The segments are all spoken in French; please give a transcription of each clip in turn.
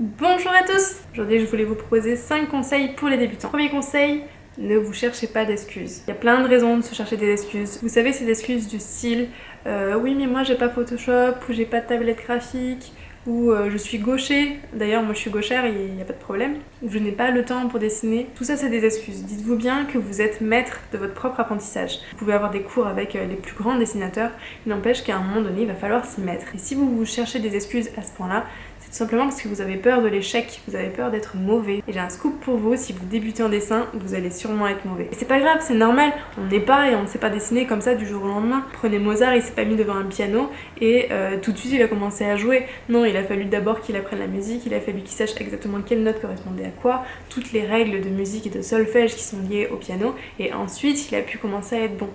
Bonjour à tous! Aujourd'hui je voulais vous proposer 5 conseils pour les débutants. Premier conseil, ne vous cherchez pas d'excuses. Il y a plein de raisons de se chercher des excuses. Vous savez, ces excuses du style oui mais moi j'ai pas Photoshop, ou j'ai pas de tablette graphique, ou je suis gaucher, d'ailleurs moi je suis gauchère, il n'y a pas de problème, ou je n'ai pas le temps pour dessiner. Tout ça c'est des excuses. Dites-vous bien que vous êtes maître de votre propre apprentissage. Vous pouvez avoir des cours avec les plus grands dessinateurs, il n'empêche qu'à un moment donné il va falloir s'y mettre. Et si vous vous cherchez des excuses à ce point-là, c'est tout simplement parce que vous avez peur de l'échec, vous avez peur d'être mauvais. Et j'ai un scoop pour vous, si vous débutez en dessin, vous allez sûrement être mauvais. Et c'est pas grave, c'est normal, on n'est pas et on ne sait pas dessiner comme ça du jour au lendemain. Prenez Mozart, il s'est pas mis devant un piano et tout de suite il a commencé à jouer. Non, il a fallu d'abord qu'il apprenne la musique, il a fallu qu'il sache exactement quelle note correspondait à quoi, toutes les règles de musique et de solfège qui sont liées au piano, et ensuite il a pu commencer à être bon.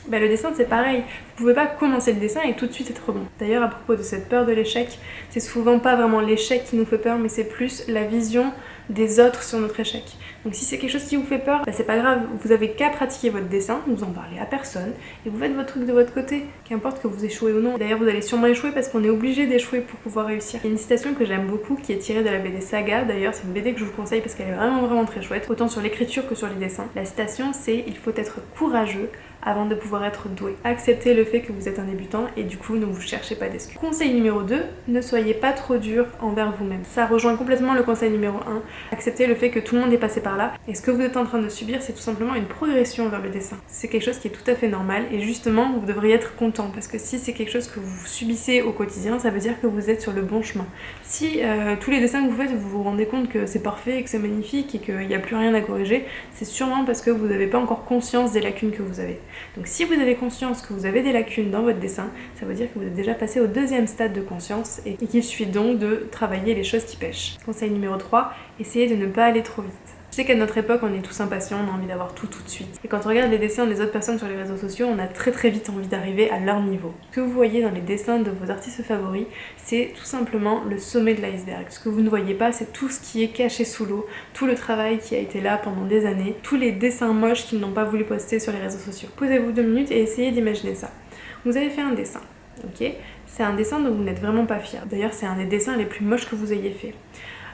Bah, le dessin c'est pareil, vous pouvez pas commencer le dessin et tout de suite être bon. D'ailleurs à propos de cette peur de l'échec, c'est souvent pas vraiment l'échec qui nous fait peur, mais c'est plus la vision des autres sur notre échec. Donc si c'est quelque chose qui vous fait peur, bah, c'est pas grave, vous avez qu'à pratiquer votre dessin, vous en parlez à personne, et vous faites votre truc de votre côté, qu'importe que vous échouez ou non. D'ailleurs vous allez sûrement échouer parce qu'on est obligé d'échouer pour pouvoir réussir. Il y a une citation que j'aime beaucoup qui est tirée de la BD Saga, d'ailleurs c'est une BD que je vous conseille parce qu'elle est vraiment très chouette, autant sur l'écriture que sur les dessins. La citation c'est « Il faut être courageux avant de pouvoir être doué ». Acceptez le fait que vous êtes un débutant et du coup ne vous cherchez pas d'excuses. Conseil numéro 2, ne soyez pas trop dur envers vous-même. Ça rejoint complètement le conseil numéro 1. Acceptez le fait que tout le monde est passé par là et ce que vous êtes en train de subir c'est tout simplement une progression vers le dessin. C'est quelque chose qui est tout à fait normal et justement vous devriez être content parce que si c'est quelque chose que vous subissez au quotidien, ça veut dire que vous êtes sur le bon chemin. Si tous les dessins que vous faites vous vous rendez compte que c'est parfait, que c'est magnifique et qu'il n'y a plus rien à corriger, c'est sûrement parce que vous n'avez pas encore conscience des lacunes que vous avez. Donc si vous avez conscience que vous avez des lacunes dans votre dessin, ça veut dire que vous êtes déjà passé au deuxième stade de conscience et qu'il suffit donc de travailler les choses qui pêchent. Conseil numéro 3, essayez de ne pas aller trop vite. Je sais qu'à notre époque on est tous impatients, on a envie d'avoir tout de suite. Et quand on regarde les dessins des autres personnes sur les réseaux sociaux, on a très vite envie d'arriver à leur niveau. Ce que vous voyez dans les dessins de vos artistes favoris, c'est tout simplement le sommet de l'iceberg. Ce que vous ne voyez pas, c'est tout ce qui est caché sous l'eau, tout le travail qui a été là pendant des années, tous les dessins moches qu'ils n'ont pas voulu poster sur les réseaux sociaux. Posez-vous 2 minutes et essayez d'imaginer ça. Vous avez fait un dessin, ok? C'est un dessin dont vous n'êtes vraiment pas fier. D'ailleurs, c'est un des dessins les plus moches que vous ayez fait.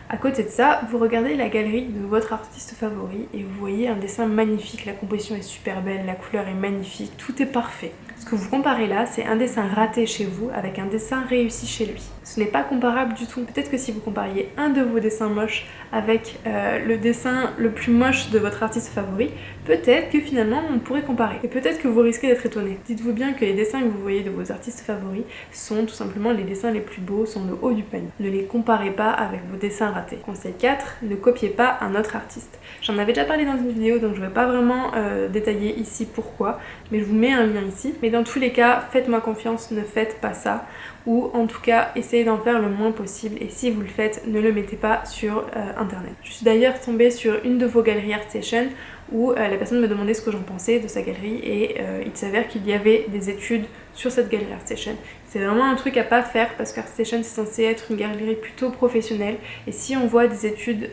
À côté de ça, vous regardez la galerie de votre artiste favori et vous voyez un dessin magnifique, la composition est super belle, la couleur est magnifique, tout est parfait. Ce que vous comparez là, c'est un dessin raté chez vous avec un dessin réussi chez lui. Ce n'est pas comparable du tout. Peut-être que si vous compariez un de vos dessins moches avec le dessin le plus moche de votre artiste favori, peut-être que finalement on pourrait comparer. Et peut-être que vous risquez d'être étonné. Dites-vous bien que les dessins que vous voyez de vos artistes favoris sont tout simplement les dessins les plus beaux, sont le haut du panier. Ne les comparez pas avec vos dessins ratés. Conseil 4, ne copiez pas un autre artiste. J'en avais déjà parlé dans une vidéo donc je ne vais pas vraiment détailler ici pourquoi, mais je vous mets un lien ici. Mais dans tous les cas, faites-moi confiance, ne faites pas ça, ou en tout cas essayez d'en faire le moins possible, et si vous le faites, ne le mettez pas sur internet. Je suis d'ailleurs tombée sur une de vos galeries ArtStation où la personne me demandait ce que j'en pensais de sa galerie et il s'avère qu'il y avait des études sur cette galerie ArtStation. C'est vraiment un truc à pas faire parce qu'ArtStation c'est censé être une galerie plutôt professionnelle et si on voit des études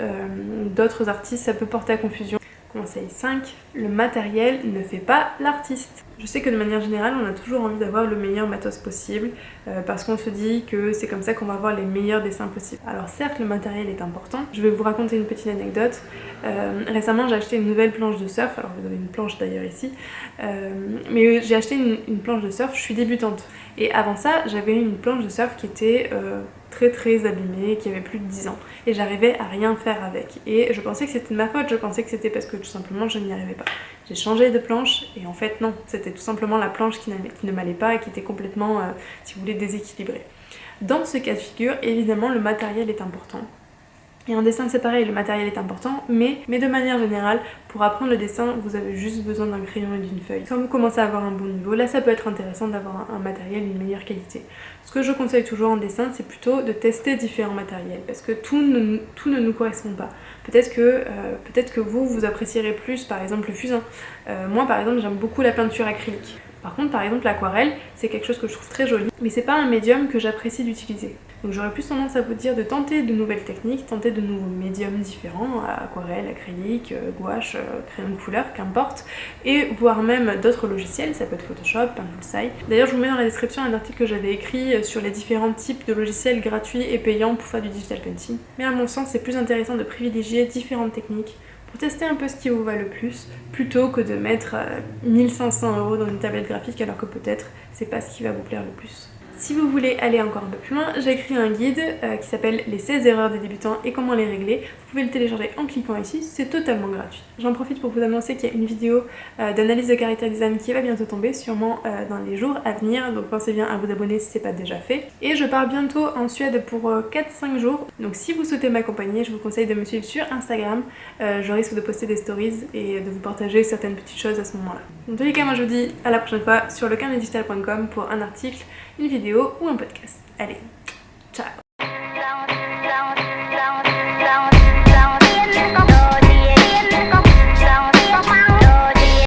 d'autres artistes, ça peut porter à confusion. Conseil 5, le matériel ne fait pas l'artiste. Je sais que de manière générale, on a toujours envie d'avoir le meilleur matos possible parce qu'on se dit que c'est comme ça qu'on va avoir les meilleurs dessins possibles. Alors certes, le matériel est important. Je vais vous raconter une petite anecdote. Récemment, j'ai acheté une nouvelle planche de surf. Alors vous avez une planche d'ailleurs ici. Mais j'ai acheté une planche de surf, je suis débutante. Et avant ça, j'avais une planche de surf qui était très abîmée, qui avait plus de 10 ans. Et j'arrivais à rien faire avec. Et je pensais que c'était de ma faute, je pensais que c'était parce que tout simplement je n'y arrivais pas. J'ai changé de planche et en fait non, c'était tout simplement la planche qui ne m'allait pas et qui était complètement, si vous voulez, déséquilibrée. Dans ce cas de figure, évidemment le matériel est important. Et en dessin c'est pareil, le matériel est important, mais de manière générale, pour apprendre le dessin, vous avez juste besoin d'un crayon et d'une feuille. Quand vous commencez à avoir un bon niveau, là ça peut être intéressant d'avoir un matériel d'une meilleure qualité. Ce que je conseille toujours en dessin, c'est plutôt de tester différents matériels, parce que tout ne nous correspond pas. Peut-être que vous apprécierez plus par exemple le fusain. Moi par exemple j'aime beaucoup la peinture acrylique. Par contre, par exemple, l'aquarelle, c'est quelque chose que je trouve très joli, mais c'est pas un médium que j'apprécie d'utiliser. Donc j'aurais plus tendance à vous dire de tenter de nouvelles techniques, tenter de nouveaux médiums différents, aquarelle, acrylique, gouache, crayon de couleur, qu'importe, et voire même d'autres logiciels, ça peut être Photoshop, Pencil. D'ailleurs je vous mets dans la description un article que j'avais écrit sur les différents types de logiciels gratuits et payants pour faire du digital painting. Mais à mon sens c'est plus intéressant de privilégier différentes techniques pour tester un peu ce qui vous va le plus, plutôt que de mettre 1500 € dans une tablette graphique alors que peut-être c'est pas ce qui va vous plaire le plus. Si vous voulez aller encore un peu plus loin, j'ai écrit un guide qui s'appelle les 16 erreurs des débutants et comment les régler. Vous pouvez le télécharger en cliquant ici, c'est totalement gratuit. J'en profite pour vous annoncer qu'il y a une vidéo d'analyse de character design qui va bientôt tomber, sûrement dans les jours à venir, donc pensez bien à vous abonner si c'est pas déjà fait. Et je pars bientôt en Suède pour 4-5 jours, donc si vous souhaitez m'accompagner, je vous conseille de me suivre sur Instagram. Je risque de poster des stories et de vous partager certaines petites choses à ce moment-là. Dans tous les cas, moi je vous dis à la prochaine fois sur lecarnetdigital.com pour un article, une vidéo ou un podcast. Allez, ciao!